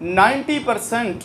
90%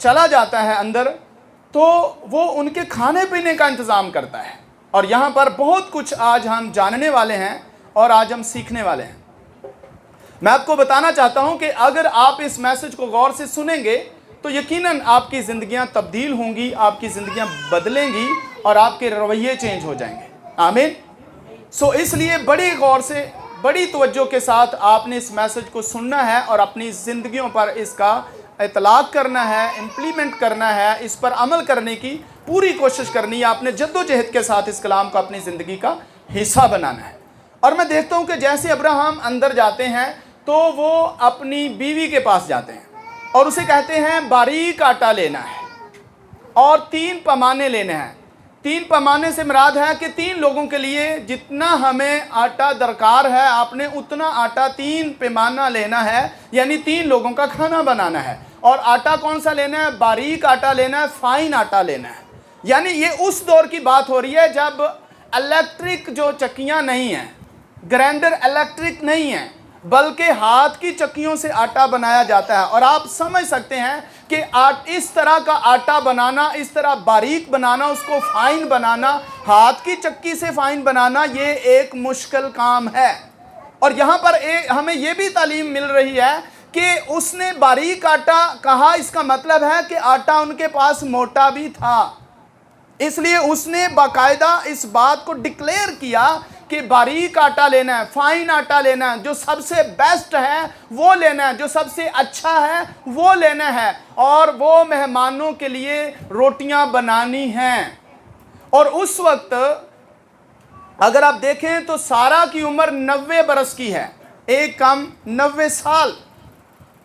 چلا جاتا ہے اندر تو وہ ان کے کھانے پینے کا انتظام کرتا ہے. اور یہاں پر بہت کچھ آج ہم جاننے والے ہیں اور آج ہم سیکھنے والے ہیں. میں آپ کو بتانا چاہتا ہوں کہ اگر آپ اس میسج کو غور سے سنیں گے تو یقیناً آپ کی زندگیاں تبدیل ہوں گی, آپ کی زندگیاں بدلیں گی اور آپ کے رویے چینج ہو جائیں گے. آمین. اس لیے بڑی غور سے, بڑی توجہ کے ساتھ آپ نے اس میسج کو سننا ہے اور اپنی زندگیوں پر اس کا اطلاق کرنا ہے, امپلیمنٹ کرنا ہے, اس پر عمل کرنے کی پوری کوشش کرنی ہے. آپ نے جد و جہد کے ساتھ اس کلام کو اپنی زندگی کا حصہ بنانا ہے. اور میں دیکھتا ہوں کہ جیسے ابراہیم اندر جاتے ہیں تو وہ اپنی بیوی کے پاس جاتے ہیں اور اسے کہتے ہیں باریک آٹا لینا ہے اور 3 پیمانے لینے ہیں. 3 پیمانے سے مراد ہے کہ 3 لوگوں کے لیے جتنا ہمیں آٹا درکار ہے آپ نے اتنا آٹا 3 پیمانہ لینا ہے, یعنی 3 لوگوں کا کھانا بنانا ہے. اور آٹا کون سا لینا ہے؟ باریک آٹا لینا ہے, فائن آٹا لینا ہے. یعنی یہ اس دور کی بات ہو رہی ہے جب الیکٹرک جو چکیاں نہیں ہیں, گرینڈر الیکٹرک نہیں ہیں, بلکہ ہاتھ کی چکیوں سے آٹا بنایا جاتا ہے. اور آپ سمجھ سکتے ہیں کہ اس طرح کا آٹا بنانا, اس طرح باریک بنانا, اس کو فائن بنانا, ہاتھ کی چکی سے فائن بنانا, یہ ایک مشکل کام ہے. اور یہاں پر ہمیں یہ بھی تعلیم مل رہی ہے کہ اس نے باریک آٹا کہا, اس کا مطلب ہے کہ آٹا ان کے پاس موٹا بھی تھا. اس لیے اس نے باقاعدہ اس بات کو ڈکلیئر کیا کہ باریک آٹا لینا ہے, فائن آٹا لینا ہے, جو سب سے بیسٹ ہے وہ لینا ہے, جو سب سے اچھا ہے وہ لینا ہے, اور وہ مہمانوں کے لیے روٹیاں بنانی ہیں. اور اس وقت اگر آپ دیکھیں تو سارا کی عمر 90 برس کی ہے, ایک کم 90 سال.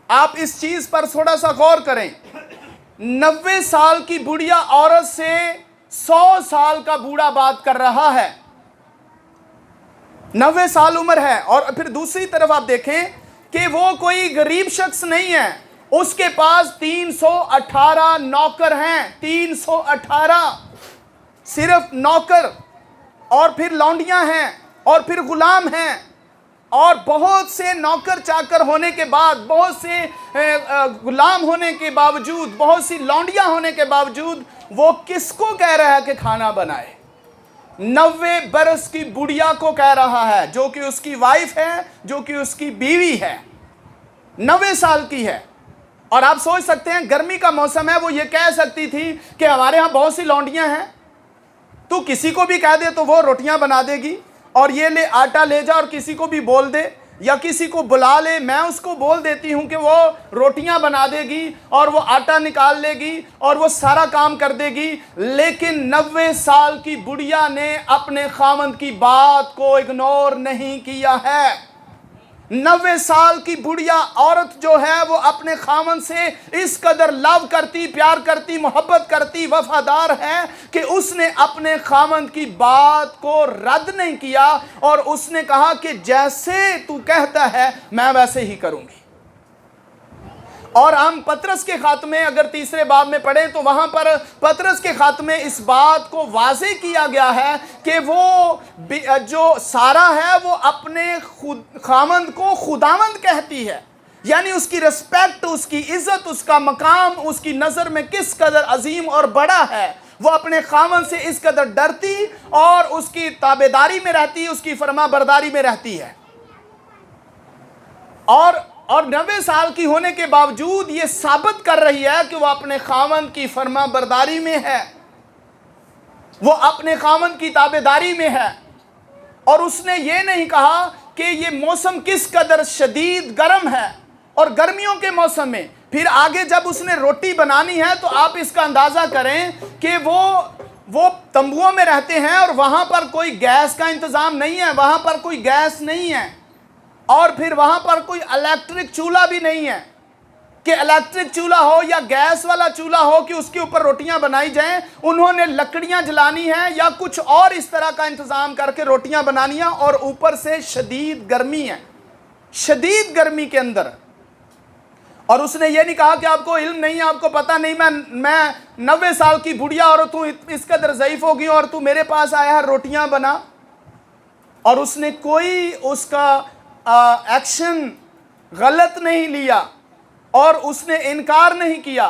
آپ اس چیز پر تھوڑا سا غور کریں. 90 سال کی بڑھیا عورت سے 100 سال کا بوڑھا بات کر رہا ہے. 90 سال عمر ہے. اور پھر دوسری طرف آپ دیکھیں کہ وہ کوئی غریب شخص نہیں ہے, اس کے پاس 318 نوکر ہیں. 318 صرف نوکر, اور پھر لونڈیاں ہیں, اور پھر غلام ہیں. اور بہت سے نوکر چاکر ہونے کے بعد, بہت سے غلام ہونے کے باوجود, بہت سی لونڈیاں ہونے کے باوجود وہ کس کو کہہ رہا ہے کہ کھانا بنائے؟ 90 برس کی بڑھیا کو کہہ رہا ہے, جو کہ اس کی وائف ہے, جو کہ اس کی بیوی ہے, 90 سال کی ہے. اور آپ سوچ سکتے ہیں گرمی کا موسم ہے, وہ یہ کہہ سکتی تھی کہ ہمارے ہاں بہت سی لونڈیاں ہیں, تو کسی کو بھی کہہ دے تو وہ روٹیاں بنا دے گی, اور یہ لے آٹا لے جا, اور کسی کو بھی بول دے یا کسی کو بلا لے, میں اس کو بول دیتی ہوں کہ وہ روٹیاں بنا دے گی اور وہ آٹا نکال لے گی اور وہ سارا کام کر دے گی. لیکن 90 سال کی بڑھیا نے اپنے خاوند کی بات کو اگنور نہیں کیا ہے. 90 سال کی بڑھیا عورت جو ہے وہ اپنے خاوند سے اس قدر لو کرتی, پیار کرتی, محبت کرتی, وفادار ہے کہ اس نے اپنے خاوند کی بات کو رد نہیں کیا, اور اس نے کہا کہ جیسے تو کہتا ہے میں ویسے ہی کروں گی. اور ہم پطرس کے خاتمے اگر تیسرے باب میں پڑھیں تو وہاں پر پطرس کے خاتمے اس بات کو واضح کیا گیا ہے کہ وہ جو سارا ہے وہ اپنے خاوند کو خداوند کہتی ہے, یعنی اس کی رسپیکٹ, اس کی عزت, اس کا مقام اس کی نظر میں کس قدر عظیم اور بڑا ہے. وہ اپنے خاوند سے اس قدر ڈرتی اور اس کی تابعداری میں رہتی, اس کی فرما برداری میں رہتی ہے. اور 90 سال کی ہونے کے باوجود یہ ثابت کر رہی ہے کہ وہ اپنے خاوند کی فرما برداری میں ہے, وہ اپنے خاوند کی تابعداری میں ہے. اور اس نے یہ نہیں کہا کہ یہ موسم کس قدر شدید گرم ہے, اور گرمیوں کے موسم میں پھر آگے جب اس نے روٹی بنانی ہے تو آپ اس کا اندازہ کریں کہ وہ تمبوؤں میں رہتے ہیں اور وہاں پر کوئی گیس کا انتظام نہیں ہے, وہاں پر کوئی گیس نہیں ہے, اور پھر وہاں پر کوئی الیکٹرک چولہا بھی نہیں ہے کہ الیکٹرک چولہا ہو یا گیس والا چولہا ہو کہ اس کے اوپر روٹیاں بنائی جائیں. انہوں نے لکڑیاں جلانی ہیں یا کچھ اور اس طرح کا انتظام کر کے روٹیاں بنانی ہیں, اور اوپر سے شدید گرمی ہے, شدید گرمی کے اندر. اور اس نے یہ نہیں کہا کہ آپ کو علم نہیں ہے, آپ کو پتہ نہیں, میں 90 سال کی بڑھیا عورت ہوں, اس قدر ضعیف ہوگی اور تو میرے پاس آیا ہے روٹیاں بنا. اور اس نے کوئی اس کا ایکشن غلط نہیں لیا, اور اس نے انکار نہیں کیا,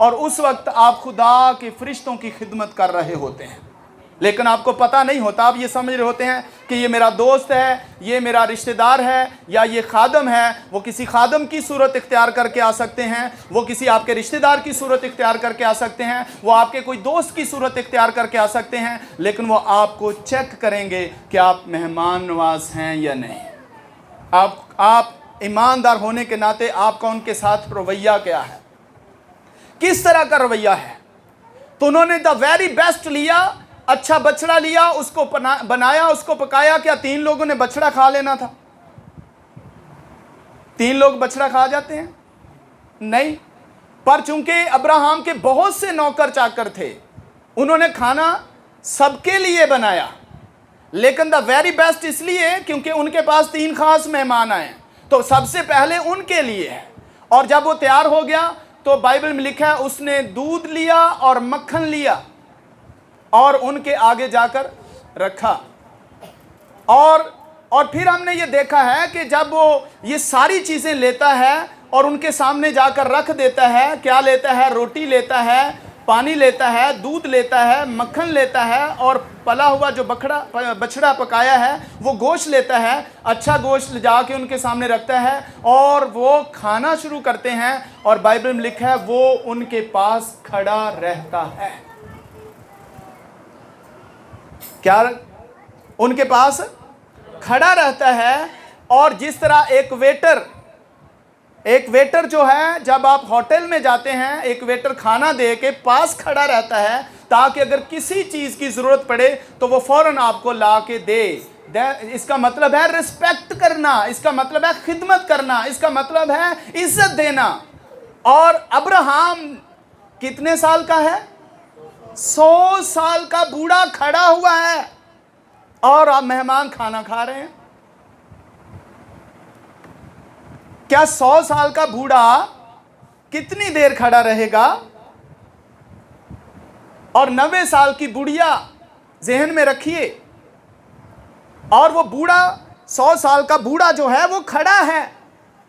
اور اس وقت آپ خدا کے فرشتوں کی خدمت کر رہے ہوتے ہیں، لیکن آپ کو پتہ نہیں ہوتا، آپ یہ سمجھ رہے ہوتے ہیں کہ یہ میرا دوست ہے، یہ میرا رشتہ دار ہے، یا یہ خادم ہے۔ وہ کسی خادم کی صورت اختیار کر کے آ سکتے ہیں، وہ کسی آپ کے رشتہ دار کی صورت اختیار کر کے آ سکتے ہیں، وہ آپ کے کوئی دوست کی صورت اختیار کر کے آ سکتے ہیں، لیکن وہ آپ کو چیک کریں گے کہ آپ مہمان نواز ہیں یا نہیں۔ آپ ایماندار ہونے کے ناطے آپ کا ان کے ساتھ رویہ کیا ہے، کس طرح کا رویہ ہے۔ تو انہوں نے دا ویری بیسٹ لیا، اچھا بچڑا لیا، اس کو بنایا، اس کو پکایا۔ کیا 3 لوگوں نے بچڑا کھا لینا تھا؟ 3 لوگ بچڑا کھا جاتے ہیں؟ نہیں، پر چونکہ ابراہیم کے بہت سے نوکر چاکر تھے، انہوں نے کھانا سب کے لیے بنایا، لیکن دا ویری بیسٹ اس لیے کیونکہ ان کے پاس 3 خاص مہمان آئے، تو سب سے پہلے ان کے لیے ہے۔ اور جب وہ تیار ہو گیا تو بائبل میں لکھا ہے اس نے دودھ لیا اور مکھن لیا اور ان کے آگے جا کر رکھا۔ اور پھر ہم نے یہ دیکھا ہے کہ جب وہ یہ ساری چیزیں لیتا ہے اور ان کے سامنے جا کر رکھ دیتا ہے، کیا لیتا ہے؟ روٹی لیتا ہے، پانی لیتا ہے، دودھ لیتا ہے، مکھن لیتا ہے، اور پلا ہوا جو بچڑا پکایا ہے وہ گوشت لیتا ہے، اچھا گوشت جا کے ان کے سامنے رکھتا ہے، اور وہ کھانا شروع کرتے ہیں۔ اور بائبل میں لکھا ہے وہ ان کے پاس کھڑا رہتا ہے۔ کیا ان کے پاس کھڑا رہتا ہے؟ اور جس طرح ایک ویٹر جو ہے، جب آپ ہوٹل میں جاتے ہیں، ایک ویٹر کھانا دے کے پاس کھڑا رہتا ہے تاکہ اگر کسی چیز کی ضرورت پڑے تو وہ فوراً آپ کو لا کے دے۔ اس کا مطلب ہے رسپیکٹ کرنا، اس کا مطلب ہے خدمت کرنا، اس کا مطلب ہے عزت دینا۔ اور ابراہیم کتنے سال کا ہے؟ 100 سال کا بوڑھا کھڑا ہوا ہے، اور آپ مہمان کھانا کھا رہے ہیں۔ کیا 100 سال کا بوڑھا کتنی دیر کھڑا رہے گا؟ اور 90 سال کی بڑھیا ذہن میں رکھیے، اور وہ بوڑھا 100 سال کا بوڑھا جو ہے وہ کھڑا ہے،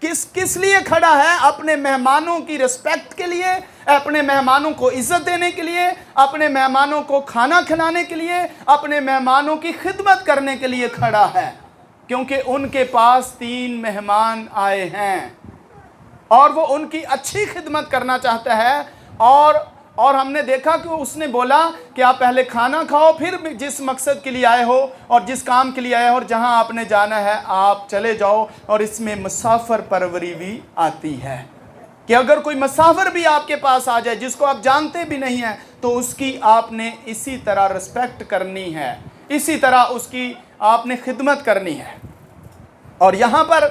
کس لیے کھڑا ہے؟ اپنے مہمانوں کی رسپیکٹ کے لیے، اپنے مہمانوں کو عزت دینے کے لیے، اپنے مہمانوں کو کھانا کھلانے کے لیے، اپنے مہمانوں کی خدمت کرنے کے لیے کھڑا ہے، کیونکہ ان کے پاس 3 مہمان آئے ہیں اور وہ ان کی اچھی خدمت کرنا چاہتا ہے۔ اور ہم نے دیکھا کہ اس نے بولا کہ آپ پہلے کھانا کھاؤ، پھر جس مقصد کے لیے آئے ہو اور جس کام کے لیے آئے ہو اور جہاں آپ نے جانا ہے آپ چلے جاؤ۔ اور اس میں مسافر پروری بھی آتی ہے کہ اگر کوئی مسافر بھی آپ کے پاس آ جائے جس کو آپ جانتے بھی نہیں ہیں تو اس کی آپ نے اسی طرح رسپیکٹ کرنی ہے، اسی طرح اس کی آپ نے خدمت کرنی ہے۔ اور یہاں پر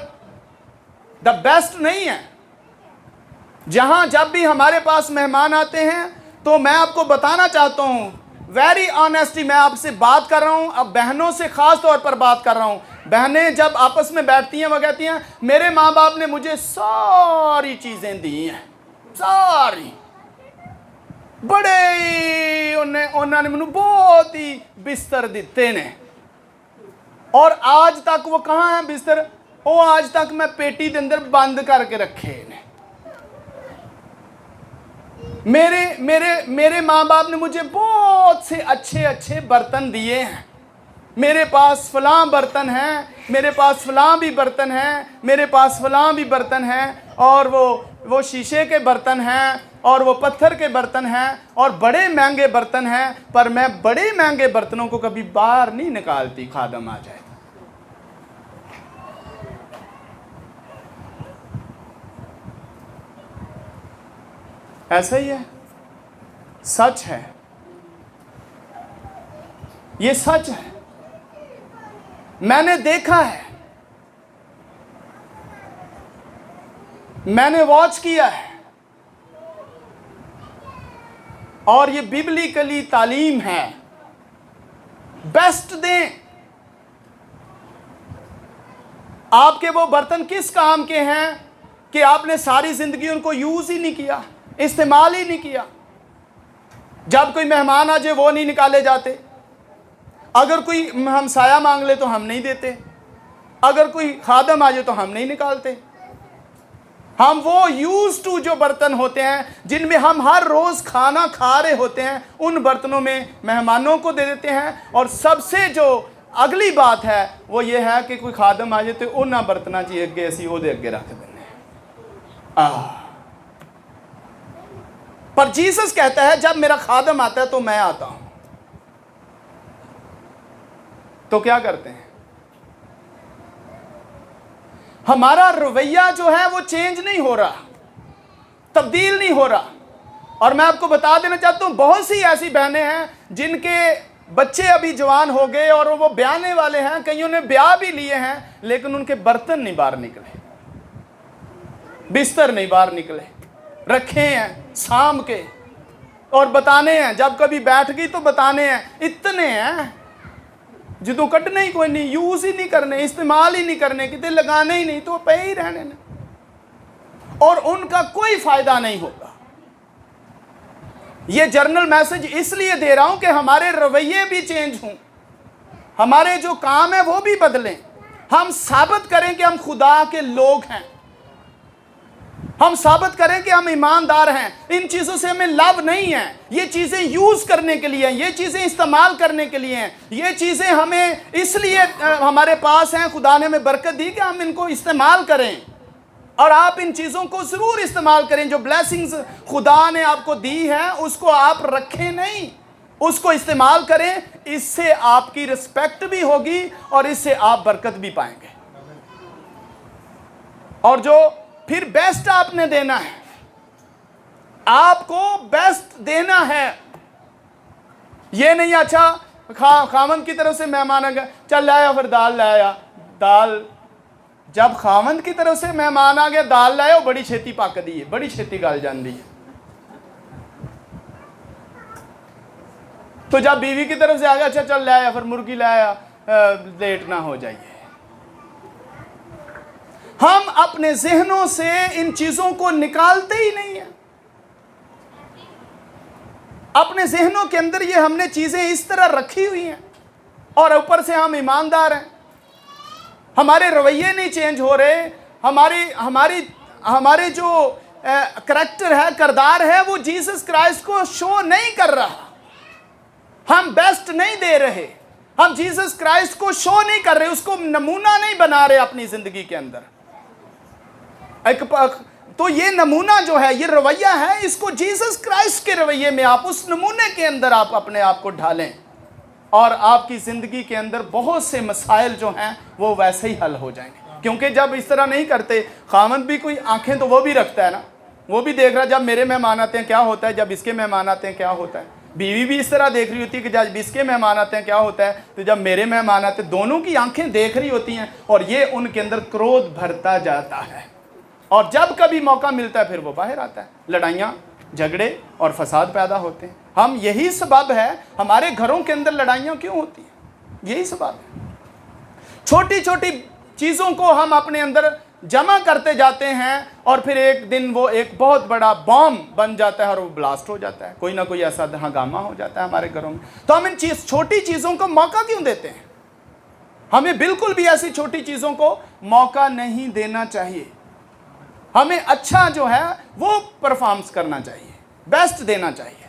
دا بیسٹ نہیں ہے، جہاں جب بھی ہمارے پاس مہمان آتے ہیں تو میں آپ کو بتانا چاہتا ہوں، ویری آنیسٹلی میں آپ سے بات کر رہا ہوں، اب بہنوں سے خاص طور پر بات کر رہا ہوں۔ بہنیں جب آپس میں بیٹھتی ہیں وہ کہتی ہیں میرے ماں باپ نے مجھے ساری چیزیں دی ہیں، ساری، بڑے انہوں نے مجھے بہت ہی بستر دیتے نے، اور آج تک وہ کہاں ہیں بستر؟ وہ آج تک میں پیٹی دے اندر بند کر کے رکھے نے۔ میرے ماں باپ نے مجھے بہت سے اچھے برتن دیے ہیں، میرے پاس فلاں برتن ہیں، میرے پاس فلاں بھی برتن ہیں، میرے پاس فلاں بھی برتن ہیں، اور وہ شیشے کے برتن ہیں اور وہ پتھر کے برتن ہیں اور بڑے مہنگے برتن ہیں، پر میں بڑے مہنگے برتنوں کو کبھی باہر نہیں نکالتی، خادم آ جائے۔ ایسا ہی ہے، سچ ہے، یہ سچ ہے، میں نے دیکھا ہے، میں نے واچ کیا ہے، اور یہ ببلیکلی تعلیم ہے۔ بیسٹ دیں۔ آپ کے وہ برتن کس کام کے ہیں کہ آپ نے ساری زندگی ان کو یوز ہی نہیں کیا، استعمال ہی نہیں کیا؟ جب کوئی مہمان آ جائے وہ نہیں نکالے جاتے، اگر کوئی ہمسایہ مانگ لے تو ہم نہیں دیتے، اگر کوئی خادم آ جائے تو ہم نہیں نکالتے۔ ہم وہ یوز ٹو جو برتن ہوتے ہیں جن میں ہم ہر روز کھانا کھا رہے ہوتے ہیں، ان برتنوں میں مہمانوں کو دے دیتے ہیں. اور سب سے جو اگلی بات ہے وہ یہ ہے کہ کوئی خادم آ جائے تو انہاں برتناں چ اگے اسی وہ دے اگے رکھ دینے. پر جیسس کہتا ہے جب میرا خادم آتا ہے تو میں آتا ہوں. تو کیا کرتے ہیں؟ ہمارا رویہ جو ہے وہ چینج نہیں ہو رہا، تبدیل نہیں ہو رہا. اور میں آپ کو بتا دینا چاہتا ہوں، بہت سی ایسی بہنیں ہیں جن کے بچے ابھی جوان ہو گئے اور وہ بیانے والے ہیں، کئیوں نے بیاہ بھی لیے ہیں، لیکن ان کے برتن نہیں باہر نکلے، بستر نہیں باہر نکلے، رکھے ہیں سام کے، اور بتانے ہیں جب کبھی بیٹھ گئی تو بتانے ہیں اتنے ہیں جدوں کٹنے ہی کوئی نہیں، یوز ہی نہیں کرنے، استعمال ہی نہیں کرنے، کتے لگانے ہی نہیں، تو پہ ہی رہنے نے، اور ان کا کوئی فائدہ نہیں ہوگا. یہ جرنل میسج اس لیے دے رہا ہوں کہ ہمارے رویے بھی چینج ہوں، ہمارے جو کام ہیں وہ بھی بدلیں، ہم ثابت کریں کہ ہم خدا کے لوگ ہیں، ہم ثابت کریں کہ ہم ایماندار ہیں. ان چیزوں سے ہمیں لو نہیں ہے، یہ چیزیں یوز کرنے کے لیے ہیں، یہ چیزیں استعمال کرنے کے لیے ہیں، یہ چیزیں ہمیں اس لیے ہمارے پاس ہیں، خدا نے ہمیں برکت دی کہ ہم ان کو استعمال کریں. اور آپ ان چیزوں کو ضرور استعمال کریں، جو بلیسنگز خدا نے آپ کو دی ہے اس کو آپ رکھیں نہیں، اس کو استعمال کریں. اس سے آپ کی رسپیکٹ بھی ہوگی اور اس سے آپ برکت بھی پائیں گے. اور جو پھر بیسٹ آپ نے دینا ہے، آپ کو بیسٹ دینا ہے. یہ نہیں اچھا خاوند کی طرف سے مہمان آ گیا چل لایا پھر دال لایا، دال جب خاوند کی طرف سے مہمان آ گیا دال لایا وہ بڑی چھیتی پک دی ہے، بڑی چھیتی گل جاندی ہے. تو جب بیوی کی طرف سے آ گیا اچھا چل لایا پھر مرغی لایا، لیٹ نہ ہو جائیے. ہم اپنے ذہنوں سے ان چیزوں کو نکالتے ہی نہیں ہیں. اپنے ذہنوں کے اندر یہ ہم نے چیزیں اس طرح رکھی ہوئی ہیں، اور اوپر سے ہم ایماندار ہیں، ہمارے رویے نہیں چینج ہو رہے، ہمارے جو کریکٹر ہے، کردار ہے، وہ جیسس کرائسٹ کو شو نہیں کر رہا. ہم بیسٹ نہیں دے رہے، ہم جیسس کرائسٹ کو شو نہیں کر رہے، اس کو نمونہ نہیں بنا رہے اپنی زندگی کے اندر. تو یہ نمونہ جو ہے، یہ رویہ ہے، اس کو جیسس کرائسٹ کے رویے میں آپ اس نمونے کے اندر آپ اپنے آپ کو ڈھالیں، اور آپ کی زندگی کے اندر بہت سے مسائل جو ہیں وہ ویسے ہی حل ہو جائیں گے. کیونکہ جب اس طرح نہیں کرتے، خاوند بھی کوئی آنکھیں تو وہ بھی رکھتا ہے نا، وہ بھی دیکھ رہا جب میرے مہمان آتے ہیں کیا ہوتا ہے، جب اس کے مہمان آتے ہیں کیا ہوتا ہے. بیوی بھی اس طرح دیکھ رہی ہوتی ہے کہ جب اس کے مہمان آتے ہیں کیا ہوتا ہے، تو جب میرے مہمان آتے ہیں، دونوں کی آنکھیں دیکھ رہی ہوتی ہیں، اور یہ ان کے اندر کرودھ بھرتا جاتا ہے. اور جب کبھی موقع ملتا ہے پھر وہ باہر آتا ہے، لڑائیاں جھگڑے اور فساد پیدا ہوتے ہیں. ہم یہی سبب ہے ہمارے گھروں کے اندر لڑائیاں کیوں ہوتی ہیں، یہی سبب ہے. چھوٹی چھوٹی چیزوں کو ہم اپنے اندر جمع کرتے جاتے ہیں، اور پھر ایک دن وہ ایک بہت بڑا بام بن جاتا ہے اور وہ بلاسٹ ہو جاتا ہے، کوئی نہ کوئی ایسا ہنگامہ ہو جاتا ہے ہمارے گھروں میں. تو ہم ان چھوٹی چیزوں کو موقع کیوں دیتے ہیں؟ ہمیں بالکل بھی ایسی چھوٹی چیزوں کو موقع نہیں دینا چاہیے. ہمیں اچھا جو ہے وہ پرفارمنس کرنا چاہیے، بیسٹ دینا چاہیے.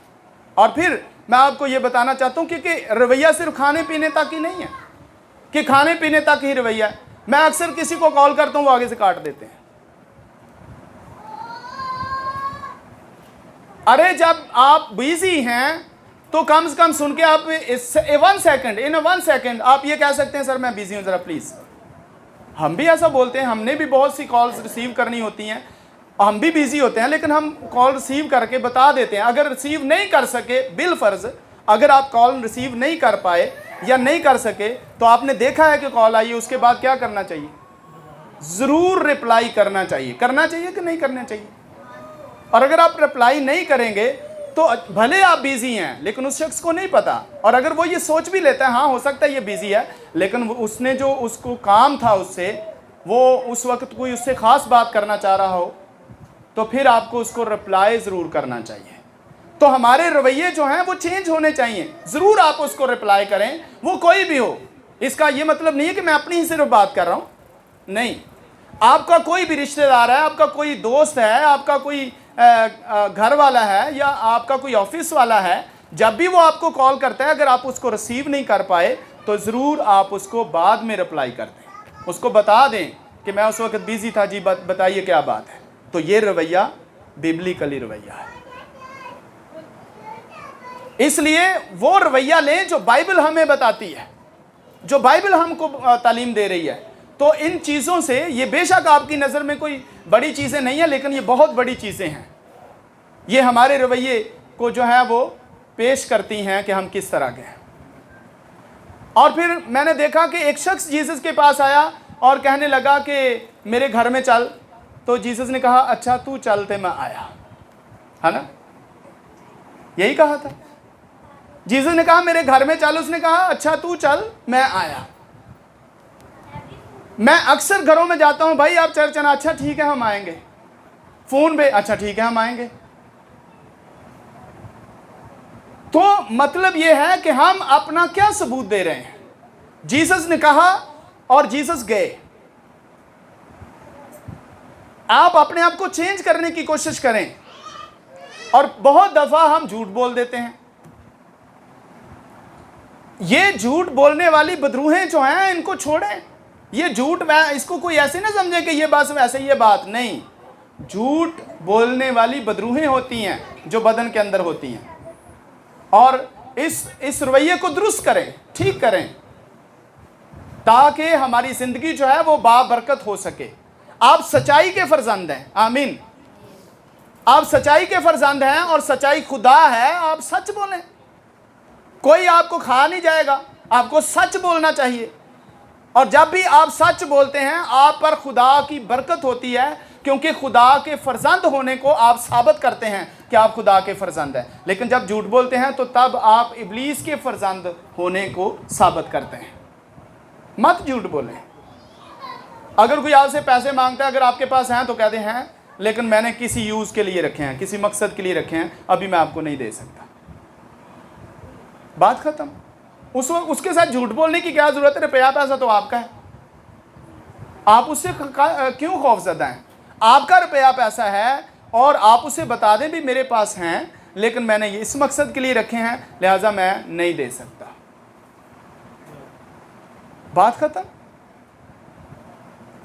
اور پھر میں آپ کو یہ بتانا چاہتا ہوں کہ رویہ صرف کھانے پینے تک ہی نہیں ہے کہ کھانے پینے تک ہی رویہ ہے. میں اکثر کسی کو کال کرتا ہوں وہ آگے سے کاٹ دیتے ہیں. ارے جب آپ بیزی ہیں تو کم سے کم سن کے آپ 1 سیکنڈ آپ یہ کہہ سکتے ہیں سر میں بیزی ہوں ذرا پلیز. ہم بھی ایسا بولتے ہیں، ہم نے بھی بہت سی کالز ریسیو کرنی ہوتی ہیں، ہم بھی بیزی ہوتے ہیں، لیکن ہم کال ریسیو کر کے بتا دیتے ہیں. اگر ریسیو نہیں کر سکے بالفرض، اگر آپ کال ریسیو نہیں کر پائے یا نہیں کر سکے تو آپ نے دیکھا ہے کہ کال آئی ہے، اس کے بعد کیا کرنا چاہیے؟ ضرور رپلائی کرنا چاہیے کہ نہیں کرنا چاہیے. اور اگر آپ رپلائی نہیں کریں گے تو بھلے آپ بیزی ہیں لیکن اس شخص کو نہیں پتا، اور اگر وہ یہ سوچ بھی لیتا ہے ہاں ہو سکتا ہے یہ بیزی ہے، لیکن اس نے جو اس کو کام تھا اس سے، وہ اس وقت کوئی اس سے خاص بات کرنا چاہ رہا ہو، تو پھر آپ کو اس کو رپلائی ضرور کرنا چاہیے. تو ہمارے رویے جو ہیں وہ چینج ہونے چاہیے. ضرور آپ اس کو رپلائی کریں، وہ کوئی بھی ہو. اس کا یہ مطلب نہیں ہے کہ میں اپنی ہی صرف بات کر رہا ہوں، نہیں. آپ کا کوئی بھی رشتہ دار ہے، آپ کا کوئی دوست ہے، آپ کا کوئی گھر والا ہے، یا آپ کا کوئی آفس والا ہے، جب بھی وہ آپ کو کال کرتا ہے، اگر آپ اس کو ریسیو نہیں کر پائے تو ضرور آپ اس کو بعد میں رپلائی کر دیں، اس کو بتا دیں کہ میں اس وقت بیزی تھا جی، بتائیے کیا بات ہے۔ تو یہ رویہ ببلیکلی رویہ ہے۔ اس لیے وہ رویہ لیں جو بائبل ہمیں بتاتی ہے، جو بائبل ہم کو تعلیم دے رہی ہے۔ تو ان چیزوں سے، یہ بے شک آپ کی نظر میں کوئی بڑی چیزیں نہیں ہیں، لیکن یہ بہت بڑی چیزیں ہیں۔ یہ ہمارے رویے کو جو ہے وہ پیش کرتی ہیں کہ ہم کس طرح کے ہیں۔ اور پھر میں نے دیکھا کہ ایک شخص جیسس کے پاس آیا اور کہنے لگا کہ میرے گھر میں چل، تو جیسس نے کہا اچھا تو چلتے میں آیا، ہے نا، یہی کہا تھا۔ جیسس نے کہا میرے گھر میں چل، اس نے کہا اچھا تو چل میں آیا۔ میں اکثر گھروں میں جاتا ہوں، بھائی آپ چرچ آنا، اچھا ٹھیک ہے ہم آئیں گے، فون پہ اچھا ٹھیک ہے ہم آئیں گے۔ تو مطلب یہ ہے کہ ہم اپنا کیا ثبوت دے رہے ہیں؟ جیسس نے کہا اور جیسس گئے۔ آپ اپنے آپ کو چینج کرنے کی کوشش کریں۔ اور بہت دفعہ ہم جھوٹ بول دیتے ہیں۔ یہ جھوٹ بولنے والی بدروہیں جو ہیں ان کو چھوڑیں۔ یہ جھوٹ، میں اس کو کوئی ایسے نہ سمجھے کہ یہ بس ویسے یہ بات نہیں، جھوٹ بولنے والی بدروہیں ہوتی ہیں جو بدن کے اندر ہوتی ہیں، اور اس رویے کو درست کریں، ٹھیک کریں، تاکہ ہماری زندگی جو ہے وہ بابرکت ہو سکے۔ آپ سچائی کے فرزند ہیں، آمین، آپ سچائی کے فرزند ہیں، اور سچائی خدا ہے۔ آپ سچ بولیں، کوئی آپ کو کھا نہیں جائے گا، آپ کو سچ بولنا چاہیے۔ اور جب بھی آپ سچ بولتے ہیں آپ پر خدا کی برکت ہوتی ہے، کیونکہ خدا کے فرزند ہونے کو آپ ثابت کرتے ہیں کہ آپ خدا کے فرزند ہیں۔ لیکن جب جھوٹ بولتے ہیں تو تب آپ ابلیس کے فرزند ہونے کو ثابت کرتے ہیں۔ مت جھوٹ بولیں۔ اگر کوئی آپ سے پیسے مانگتا ہے، اگر آپ کے پاس ہیں تو کہتے ہیں لیکن میں نے کسی یوز کے لیے رکھے ہیں، کسی مقصد کے لیے رکھے ہیں، ابھی میں آپ کو نہیں دے سکتا، بات ختم۔ اس کے ساتھ جھوٹ بولنے کی کیا ضرورت ہے؟ روپیہ پیسہ تو آپ کا ہے، آپ اس سے کیوں خوف زدہ ہیں؟ آپ کا روپیہ پیسہ ہے، اور آپ اسے بتا دیں بھی میرے پاس ہیں لیکن میں نے یہ اس مقصد کے لیے رکھے ہیں، لہٰذا میں نہیں دے سکتا، بات ختم۔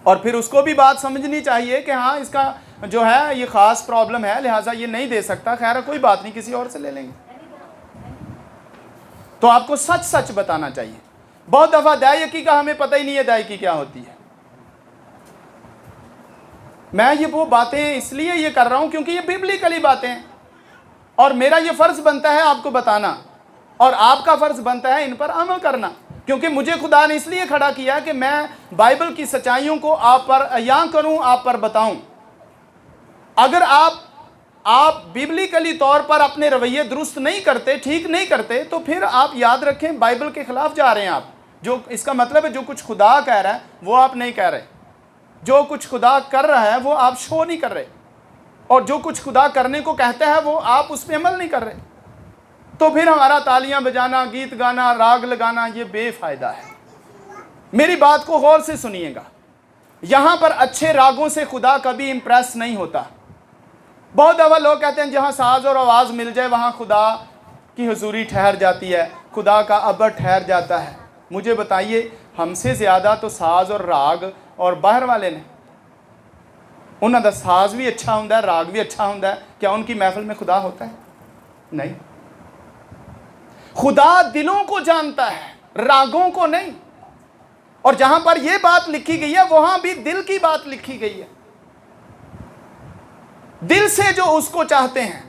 اور پھر اس کو بھی بات سمجھنی چاہیے کہ ہاں اس کا جو ہے یہ خاص پرابلم ہے، لہٰذا یہ نہیں دے سکتا، خیر کوئی بات نہیں، کسی اور سے لے لیں گے۔ تو آپ کو سچ سچ بتانا چاہیے۔ بہت دفعہ دائیکی کا ہمیں پتہ ہی نہیں ہے دائیکی کیا ہوتی ہے۔ میں یہ وہ باتیں اس لیے یہ کر رہا ہوں کیونکہ یہ ببلیکلی باتیں ہیں، اور میرا یہ فرض بنتا ہے آپ کو بتانا، اور آپ کا فرض بنتا ہے ان پر عمل کرنا، کیونکہ مجھے خدا نے اس لیے کھڑا کیا کہ میں بائبل کی سچائیوں کو آپ پر عیاں کروں، آپ پر بتاؤں۔ اگر آپ ببلیکلی طور پر اپنے رویے درست نہیں کرتے، ٹھیک نہیں کرتے، تو پھر آپ یاد رکھیں بائبل کے خلاف جا رہے ہیں آپ۔ جو اس کا مطلب ہے جو کچھ خدا کہہ رہا ہے وہ آپ نہیں کہہ رہے، جو کچھ خدا کر رہا ہے وہ آپ شو نہیں کر رہے، اور جو کچھ خدا کرنے کو کہتا ہے وہ آپ اس پہ عمل نہیں کر رہے۔ تو پھر ہمارا تالیاں بجانا، گیت گانا، راگ لگانا یہ بے فائدہ ہے۔ میری بات کو غور سے سنیے گا، یہاں پر اچھے راگوں سے خدا کبھی امپریس نہیں ہوتا۔ بہت دفعہ لوگ کہتے ہیں جہاں ساز اور آواز مل جائے وہاں خدا کی حضوری ٹھہر جاتی ہے، خدا کا ابر ٹھہر جاتا ہے۔ مجھے بتائیے، ہم سے زیادہ تو ساز اور راگ اور باہر والے نے، انہوں کا ساز بھی اچھا ہوں، راگ بھی اچھا ہوں، کیا ان کی محفل میں خدا ہوتا ہے؟ نہیں۔ خدا دلوں کو جانتا ہے، راگوں کو نہیں۔ اور جہاں پر یہ بات لکھی گئی ہے وہاں بھی دل کی بات لکھی گئی ہے، دل سے جو اس کو چاہتے ہیں۔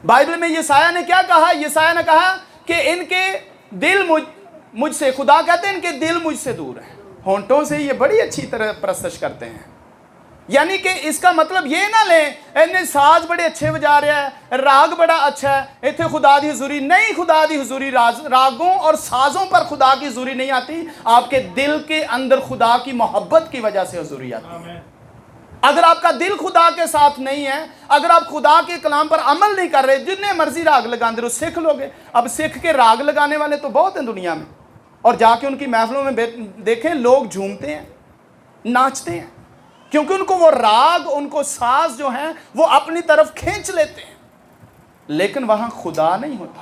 بائبل میں یسایہ نے کیا کہا؟ یسایہ نے کہا کہ ان کے دل مجھ سے، خدا کہتے ہیں ان کے دل مجھ سے دور ہیں، ہونٹوں سے یہ بڑی اچھی طرح پرستش کرتے ہیں۔ یعنی کہ اس کا مطلب یہ نہ لیں انہیں ساز بڑے اچھے بجا رہا ہے، راگ بڑا اچھا ہے، اتنے خدا دی حضوری نہیں۔ خدا دی حضوری راگوں اور سازوں پر خدا کی حضوری نہیں آتی، آپ کے دل کے اندر خدا کی محبت کی وجہ سے حضوری آتی ہے۔ اگر آپ کا دل خدا کے ساتھ نہیں ہے، اگر آپ خدا کے کلام پر عمل نہیں کر رہے، جتنے مرضی راگ لگاندے رہو، سیکھ لو گے۔ اب سکھ کے راگ لگانے والے تو بہت ہیں دنیا میں، اور جا کے ان کی محفلوں میں دیکھیں لوگ جھومتے ہیں، ناچتے ہیں، کیونکہ ان کو وہ راگ، ان کو ساز جو ہیں وہ اپنی طرف کھینچ لیتے ہیں. لیکن وہاں خدا نہیں ہوتا.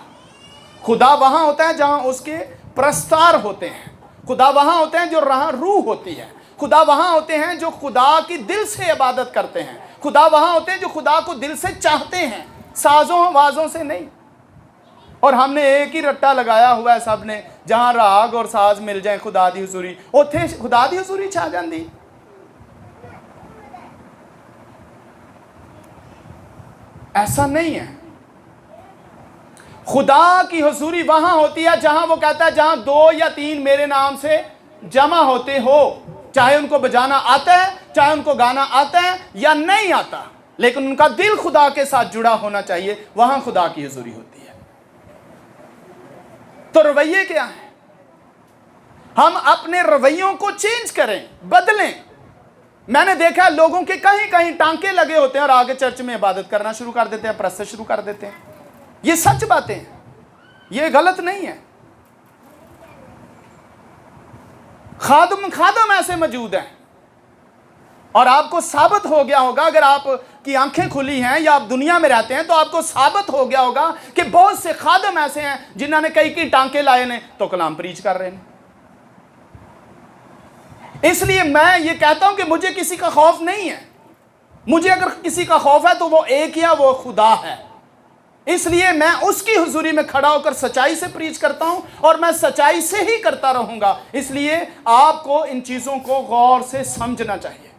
خدا وہاں ہوتا ہے جہاں اس کے پرستار ہوتے ہیں. خدا وہاں ہوتے ہیں جو رہاں روح ہوتی ہے. خدا وہاں ہوتے ہیں جو خدا کی دل سے عبادت کرتے ہیں. خدا وہاں ہوتے ہیں جو خدا کو دل سے چاہتے ہیں، سازوں آوازوں سے نہیں. اور ہم نے ایک ہی رٹا لگایا ہوا ہے سب نے، جہاں راگ اور ساز مل جائیں خدا دی حضوری، اوتھے خدا دی حضوری چھا جاندی. ایسا نہیں ہے. خدا کی حضوری وہاں ہوتی ہے جہاں وہ کہتا ہے جہاں 2 یا 3 میرے نام سے جمع ہوتے ہو، چاہے ان کو بجانا آتا ہے، چاہے ان کو گانا آتا ہے یا نہیں آتا، لیکن ان کا دل خدا کے ساتھ جڑا ہونا چاہیے. وہاں خدا کی حضوری ہوتی ہے. تو رویے کیا ہیں؟ ہم اپنے رویوں کو چینج کریں، بدلیں. میں نے دیکھا ہے لوگوں کے کہیں کہیں ٹانکے لگے ہوتے ہیں اور آگے چرچ میں عبادت کرنا شروع کر دیتے ہیں، پرست شروع کر دیتے ہیں. یہ سچ باتیں ہیں، یہ غلط نہیں ہے. خادم ایسے موجود ہیں، اور آپ کو ثابت ہو گیا ہوگا، اگر آپ کی آنکھیں کھلی ہیں یا آپ دنیا میں رہتے ہیں تو آپ کو ثابت ہو گیا ہوگا کہ بہت سے خادم ایسے ہیں جنہوں نے کئی ٹانکے لائے نے تو کلام پریچ کر رہے ہیں. اس لیے میں یہ کہتا ہوں کہ مجھے کسی کا خوف نہیں ہے. مجھے اگر کسی کا خوف ہے تو وہ ایک یا وہ خدا ہے. اس لیے میں اس کی حضوری میں کھڑا ہو کر سچائی سے پریچ کرتا ہوں، اور میں سچائی سے ہی کرتا رہوں گا. اس لیے آپ کو ان چیزوں کو غور سے سمجھنا چاہیے.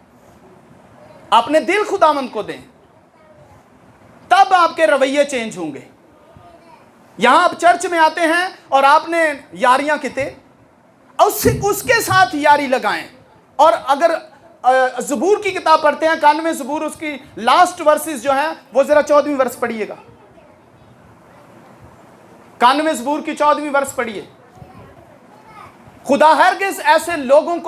اپنے دل خداوند کو دیں، تب آپ کے رویے چینج ہوں گے. یہاں آپ چرچ میں آتے ہیں اور آپ نے یاریاں کیتے، اس کے ساتھ یاری لگائیں. اور اگر زبور کی کتاب پڑھتے ہیں، 91 زبور، اس کی لاسٹ ورسز جو ہیں وہ ذرا 14ویں ورس پڑھیے گا. 91 زبور کی 14ویں ورس پڑھیے. خدا ہرگز ایسے لوگوں کو